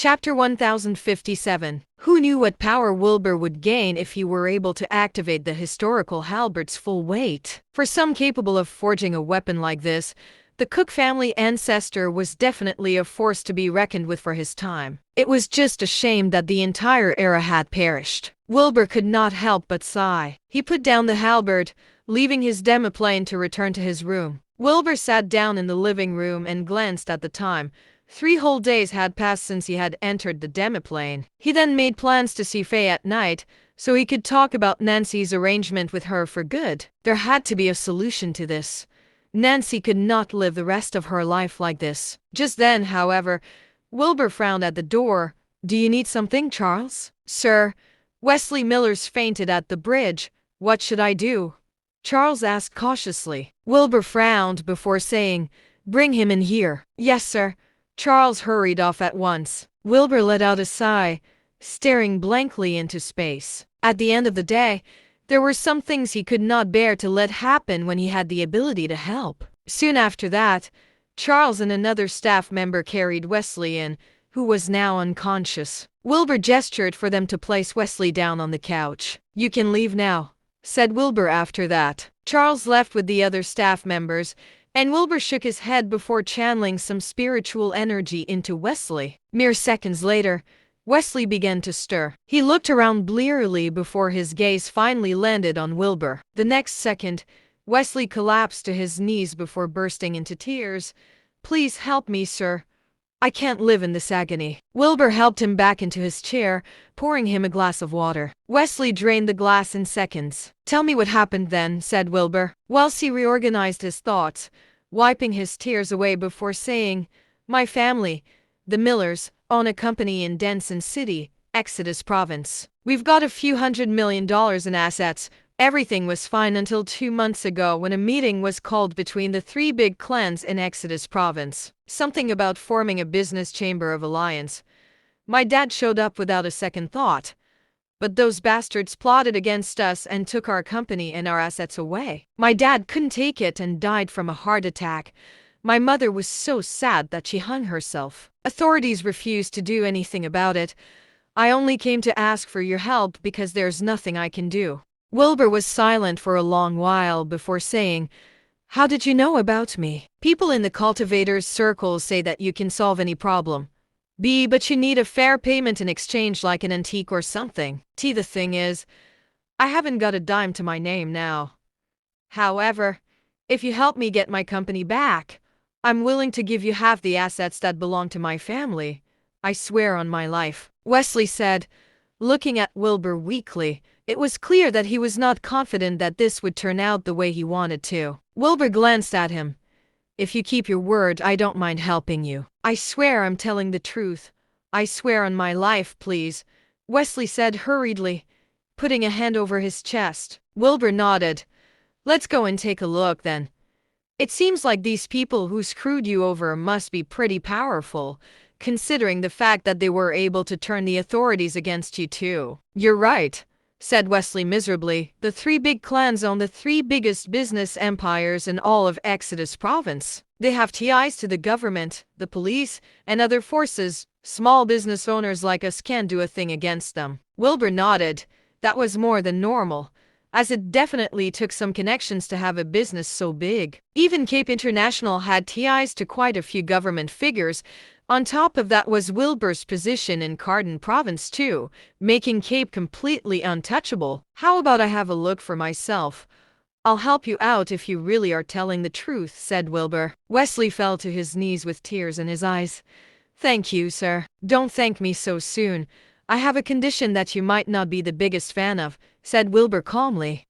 Chapter 1057. Who knew what power Wilbur would gain if he were able to activate the historical halbert's full weight? For some capable of forging a weapon like this, the Cook family ancestor was definitely a force to be reckoned with for his time. It was just a shame that the entire era had perished. Wilbur could not help but sigh. He put down the halberd, leaving his demiplane to return to his room. Wilbur sat down in the living room and glanced at the time. 3 whole days had passed since he had entered the demiplane. He then made plans to see Faye at night, so he could talk about Nancy's arrangement with her for good. There had to be a solution to this. Nancy could not live the rest of her life like this. Just then, however, Wilbur frowned at the door. "Do you need something, Charles?" "Sir, Wesley Miller's fainted at the bridge. What should I do?" Charles asked cautiously. Wilbur frowned before saying, "Bring him in here." "Yes, sir." Charles hurried off at once. Wilbur let out a sigh, staring blankly into space. At the end of the day, there were some things he could not bear to let happen when he had the ability to help. Soon after that, Charles and another staff member carried Wesley in, who was now unconscious. Wilbur gestured for them to place Wesley down on the couch. "You can leave now," said Wilbur after that. Charles left with the other staff members, and Wilbur shook his head before channeling some spiritual energy into Wesley. Mere seconds later, Wesley began to stir. He looked around blearily before his gaze finally landed on Wilbur. The next second, Wesley collapsed to his knees before bursting into tears. "Please help me, sir. I can't live in this agony." Wilbur helped him back into his chair, pouring him a glass of water. Wesley drained the glass in seconds. "Tell me what happened then," said Wilbur. Wesley reorganized his thoughts, wiping his tears away before saying, "My family, the Millers, own a company in Denison City, Exodus Province. We've got a few $100 million in assets. Everything was fine until 2 months ago when a meeting was called between the 3 big clans in Exodus Province. Something about forming a business chamber of alliance. My dad showed up without a second thought. But those bastards plotted against us and took our company and our assets away. My dad couldn't take it and died from a heart attack. My mother was so sad that she hung herself. Authorities refused to do anything about it. I only came to ask for your help because there's nothing I can do." Wilbur was silent for a long while before saying, "How did you know about me?" "People in the cultivators' circles say that you can solve any problem. But you need a fair payment in exchange, like an antique or something. The thing is, I haven't got a dime to my name now. However, if you help me get my company back, I'm willing to give you half the assets that belong to my family. I swear on my life," Wesley said, looking at Wilbur weakly. It was clear that he was not confident that this would turn out the way he wanted to. Wilbur glanced at him. "If you keep your word, I don't mind helping you." "I swear I'm telling the truth. I swear on my life, please," Wesley said hurriedly, putting a hand over his chest. Wilbur nodded. "Let's go and take a look then. It seems like these people who screwed you over must be pretty powerful, considering the fact that they were able to turn the authorities against you too." "You're right," said Wesley miserably. "The 3 big clans own the 3 biggest business empires in all of Exodus Province. They have ties to the government, the police, and other forces. Small business owners like us can't do a thing against them." Wilbur nodded. That was more than normal, as it definitely took some connections to have a business so big. Even Cape International had ties to quite a few government figures. On top of that was Wilbur's position in Cardin Province too, making Cape completely untouchable. "How about I have a look for myself? I'll help you out if you really are telling the truth," said Wilbur. Wesley fell to his knees with tears in his eyes. "Thank you, sir." "Don't thank me so soon. I have a condition that you might not be the biggest fan of," said Wilbur calmly.